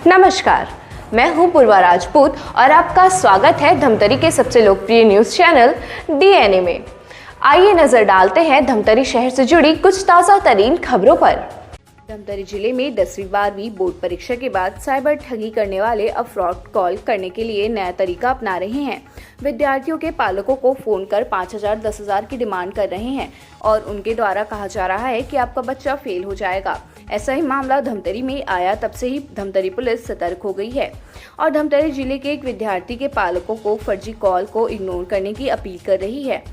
नमस्कार, मैं हूं पूर्वा राजपूत और आपका स्वागत है धमतरी के सबसे लोकप्रिय न्यूज चैनल डीएनए में। आइए नजर डालते हैं धमतरी शहर से जुड़ी कुछ ताज़ा तरीन खबरों पर। धमतरी जिले में 10वीं-12वीं बोर्ड परीक्षा के बाद साइबर ठगी करने वाले अब फ्रॉड कॉल करने के लिए नया तरीका अपना रहे हैं। विद्यार्थियों के पालकों को फोन कर 5,000 10,000 की डिमांड कर रहे हैं और उनके द्वारा कहा जा रहा है कि आपका बच्चा फेल हो जाएगा। ऐसा ही मामला धमतरी में आया, तब से ही धमतरी पुलिस सतर्क हो गई है और धमतरी जिले के एक विद्यार्थी के पालकों को फर्जी कॉल को इग्नोर करने की अपील कर रही है।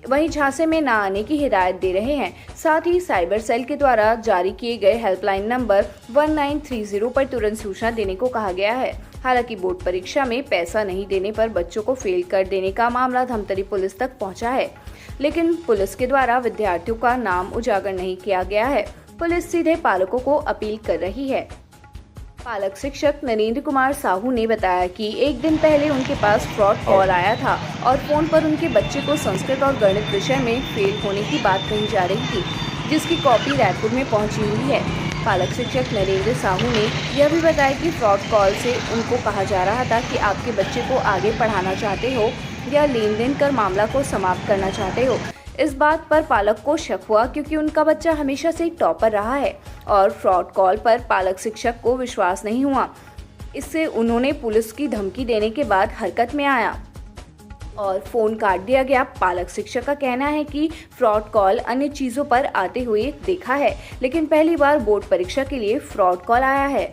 वहीं झांसे में न आने की हिदायत दे रहे हैं। साथ ही साइबर सेल के द्वारा जारी किए गए हेल्पलाइन नंबर 1930 पर तुरंत सूचना देने को कहा गया है। हालांकि बोर्ड परीक्षा में पैसा नहीं देने पर बच्चों को फेल कर देने का मामला धमतरी पुलिस तक पहुंचा है, लेकिन पुलिस के द्वारा विद्यार्थियों का नाम उजागर नहीं किया गया है। पुलिस सीधे पालकों को अपील कर रही है। पालक शिक्षक नरेंद्र कुमार साहू ने बताया कि एक दिन पहले उनके पास फ्रॉड कॉल आया था और फोन पर उनके बच्चे को संस्कृत और गणित विषय में फेल होने की बात कही जा रही थी, जिसकी कॉपी रायपुर में पहुंची हुई है। पालक शिक्षक नरेंद्र साहू ने यह भी बताया कि फ्रॉड कॉल से उनको कहा जा रहा था कि आपके बच्चे को आगे पढ़ाना चाहते हो या लेन देन कर मामला को समाप्त करना चाहते हो। इस बात पर पालक को शक हुआ क्योंकि उनका बच्चा हमेशा से एक टॉपर रहा है और फ्रॉड कॉल पर पालक शिक्षक को विश्वास नहीं हुआ। इससे उन्होंने पुलिस की धमकी देने के बाद हरकत में आया और फोन काट दिया गया। पालक शिक्षक का कहना है कि फ्रॉड कॉल अन्य चीजों पर आते हुए देखा है, लेकिन पहली बार बोर्ड परीक्षा के लिए फ्रॉड कॉल आया है।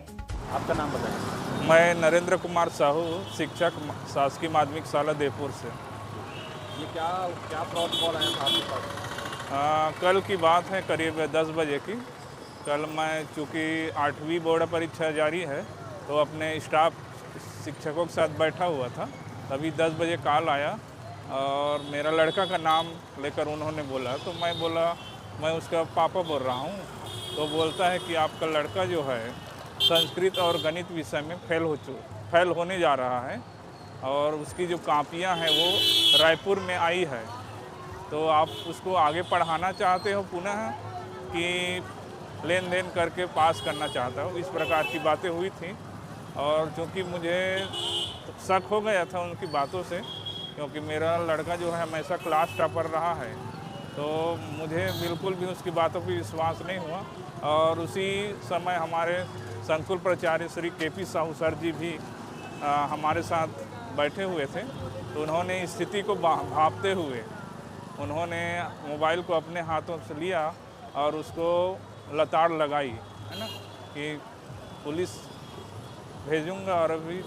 आपका नाम बताइए। मैं नरेंद्र कुमार साहू, शिक्षक, शासकीय माध्यमिक शाला देवपुर से। ये क्या फ्रॉड कॉल आया था आपके पास? कल की बात है, करीब 10 बजे की। कल मैं चूँकि 8वीं बोर्ड परीक्षा जारी है तो अपने स्टाफ शिक्षकों के साथ बैठा हुआ था, तभी 10 बजे कॉल आया और मेरा लड़का का नाम लेकर उन्होंने बोला, तो मैं बोला मैं उसका पापा बोल रहा हूँ। तो बोलता है कि आपका लड़का जो है संस्कृत और गणित विषय में फेल होने जा रहा है और उसकी जो कापियाँ हैं वो रायपुर में आई है, तो आप उसको आगे पढ़ाना चाहते हो पुनः कि लेन देन करके पास करना चाहता हो। इस प्रकार की बातें हुई थी और चूँकि मुझे शक हो गया था उनकी बातों से, क्योंकि मेरा लड़का जो है हमेशा क्लास टॉपर रहा है, तो मुझे बिल्कुल भी उसकी बातों पर विश्वास नहीं हुआ। और उसी समय हमारे संकुल प्राचार्य श्री केपी साहू सर जी भी हमारे साथ बैठे हुए थे, तो उन्होंने स्थिति को भांपते हुए उन्होंने मोबाइल को अपने हाथों से लिया और उसको लताड़ लगाई, है ना, कि पुलिस भेजूंगा और अभी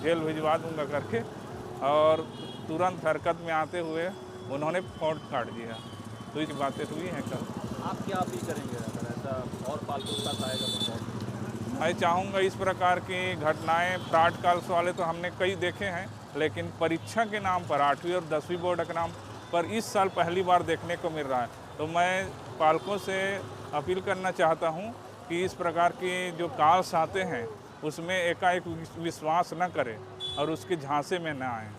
जेल भिजवा दूंगा करके, और तुरंत हरकत में आते हुए उन्होंने फोन काट दिया। तो ये बातें हुई हैं कल। आप क्या अपील करेंगे अगर ऐसा और पालकों के साथ आएगा तो? मैं चाहूँगा इस प्रकार की घटनाएं, फ्रॉड कॉल्स वाले तो हमने कई देखे हैं, लेकिन परीक्षा के नाम पर 8वीं और 10वीं बोर्ड के नाम पर इस साल पहली बार देखने को मिल रहा है। तो मैं पालकों से अपील करना चाहता हूं कि इस प्रकार के जो कॉल्स आते हैं उसमें एकाएक विश्वास न करें और उसके झांसे में न आएं।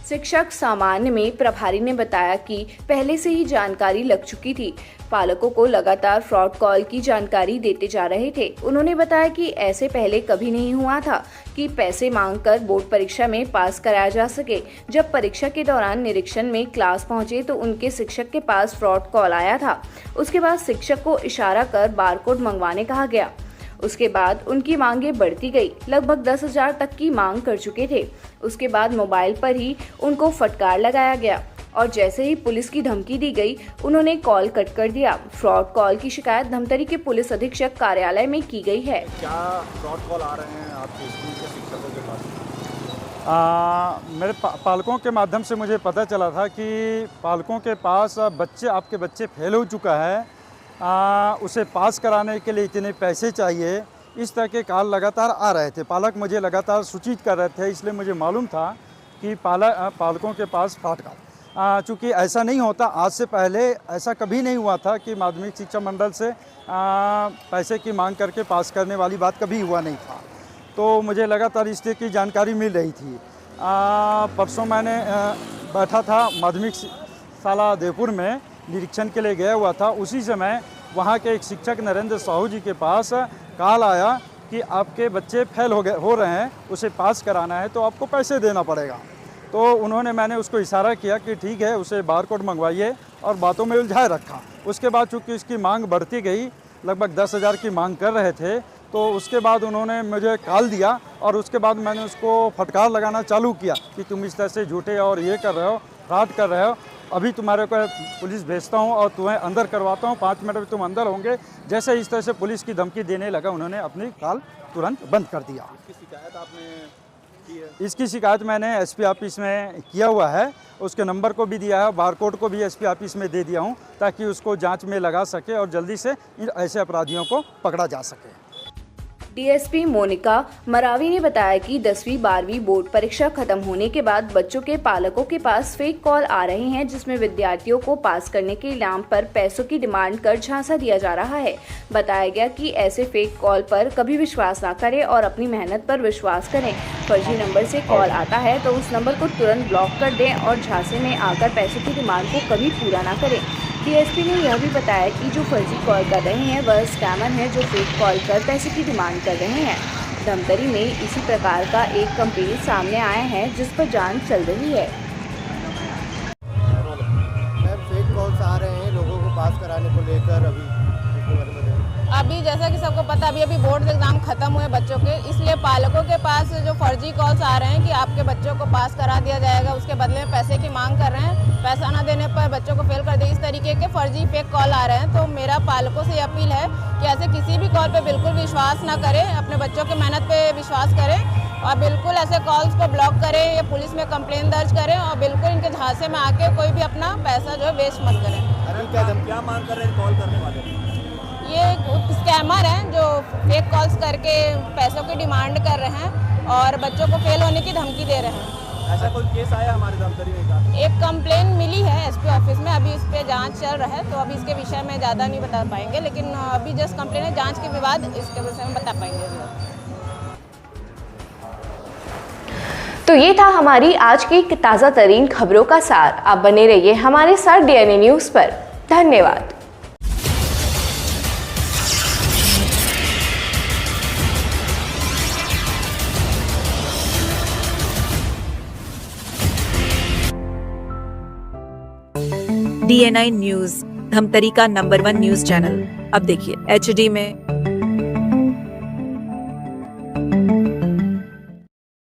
शिक्षक सामान्य में प्रभारी ने बताया कि पहले से ही जानकारी लग चुकी थी। पालकों को लगातार फ्रॉड कॉल की जानकारी देते जा रहे थे। उन्होंने बताया कि ऐसे पहले कभी नहीं हुआ था कि पैसे मांगकर बोर्ड परीक्षा में पास कराया जा सके। जब परीक्षा के दौरान निरीक्षण में क्लास पहुंचे तो उनके शिक्षक के पास फ्रॉड कॉल आया था। उसके बाद शिक्षक को इशारा कर बारकोड मंगवाने कहा गया। उसके बाद उनकी मांगे बढ़ती गई, लगभग 10,000 तक की मांग कर चुके थे। उसके बाद मोबाइल पर ही उनको फटकार लगाया गया और जैसे ही पुलिस की धमकी दी गई, उन्होंने कॉल कट कर दिया। फ्रॉड कॉल की शिकायत धमतरी के पुलिस अधीक्षक कार्यालय में की गई है। क्या फ्रॉड कॉल आ रहे हैं आपके स्कूल के शिक्षकों के पास? मेरे पालकों के माध्यम से मुझे पता चला था कि पालकों के पास आपके बच्चे फेल हो चुका है, उसे पास कराने के लिए इतने पैसे चाहिए, इस तरह के कॉल लगातार आ रहे थे। पालक मुझे लगातार सूचित कर रहे थे, इसलिए मुझे मालूम था कि पालकों के पास फ्रॉड कॉल। चूँकि ऐसा नहीं होता, आज से पहले ऐसा कभी नहीं हुआ था कि माध्यमिक शिक्षा मंडल से पैसे की मांग करके पास करने वाली बात कभी हुआ नहीं था। तो मुझे लगातार इस तरह की जानकारी मिल रही थी। परसों मैंने बैठा था माध्यमिक शाला देवपुर में, निरीक्षण के लिए गया हुआ था। उसी समय वहाँ के एक शिक्षक नरेंद्र साहू जी के पास कॉल आया कि आपके बच्चे फेल हो रहे हैं, उसे पास कराना है तो आपको पैसे देना पड़ेगा। तो मैंने उसको इशारा किया कि ठीक है, उसे बारकोड मंगवाइए और बातों में उलझाए रखा। उसके बाद चूँकि उसकी मांग बढ़ती गई, लगभग 10,000 की मांग कर रहे थे, तो उसके बाद उन्होंने मुझे कॉल दिया और उसके बाद मैंने उसको फटकार लगाना चालू किया कि तुम इस तरह से झूठे और ये कर रहे हो, फ्रॉड कर रहे हो, अभी तुम्हारे को पुलिस भेजता हूँ और तुम्हें अंदर करवाता हूँ, 5 मिनट में तुम अंदर होंगे। जैसे इस तरह से पुलिस की धमकी देने लगा, उन्होंने अपनी कॉल तुरंत बंद कर दिया। इसकी शिकायत आपने की है? इसकी शिकायत मैंने एसपी ऑफिस में किया हुआ है, उसके नंबर को भी दिया है, बारकोड को भी एसपी ऑफिस में दे दिया हूँ ताकि उसको जांच में लगा सके और जल्दी से ऐसे अपराधियों को पकड़ा जा सके। डीएसपी मोनिका मरावी ने बताया कि 10वीं 12वीं बोर्ड परीक्षा खत्म होने के बाद बच्चों के पालकों के पास फेक कॉल आ रहे हैं, जिसमें विद्यार्थियों को पास करने के नाम पर पैसों की डिमांड कर झांसा दिया जा रहा है। बताया गया कि ऐसे फेक कॉल पर कभी विश्वास ना करें और अपनी मेहनत पर विश्वास करें। फर्जी नंबर से कॉल आता है तो उस नंबर को तुरंत ब्लॉक कर दें और झांसे में आकर पैसों की डिमांड को कभी पूरा ना करें। डीएसपी ने यह भी बताया कि जो फर्जी कॉल कर रहे हैं वह स्कैमर हैं जो फेक कॉल कर पैसे की डिमांड कर रहे हैं। धमतरी में इसी प्रकार का एक कंप्लेंट सामने आया है जिस पर जांच चल रही है। मैम, फेक कॉल्स आ रहे हैं लोगों को पास कराने को लेकर, अभी जैसा कि सबको पता अभी बोर्ड एग्जाम खत्म हुए बच्चों के, इसलिए पालकों के पास जो फर्जी कॉल्स आ रहे हैं कि आपके बच्चों को पास करा दिया जाएगा, उसके बदले में पैसे की मांग कर रहे हैं, पैसा ना देने पर बच्चों को फेल कर दे, इस तरीके के फर्जी फेक कॉल आ रहे हैं। तो मेरा पालकों से अपील है कि ऐसे किसी भी कॉल पे बिल्कुल विश्वास ना करें, अपने बच्चों की मेहनत पे विश्वास करें और बिल्कुल ऐसे कॉल्स को ब्लॉक करें या पुलिस में कंप्लेंट दर्ज करें और बिल्कुल इनके झांसे में आके कोई भी अपना पैसा जो है वेस्ट मत करें। क्या मांग कर रहे हैं कॉल करने वाले? ये स्कैमर हैं जो फेक कॉल्स करके पैसों की डिमांड कर रहे हैं और बच्चों को फेल होने की धमकी दे रहे हैं। ऐसा कोई केस आया हमारे धमतरी में का? एक कंप्लेन मिली है एसपी ऑफिस में, अभी इस पे जांच चल रहा है, तो अभी इसके विषय में ज़्यादा नहीं बता पाएंगे, लेकिन अभी जस्ट कंप्लेन है, जांच के बाद इसके विषय में बता पाएंगे। तो ये था हमारी आज की ताज़ा तरीन खबरों का सार। आप बने रहिए हमारे साथ डीएनए न्यूज़ पर। धन्यवाद। DNI न्यूज, धमतरी का नंबर 1 न्यूज चैनल। अब देखिए HD में,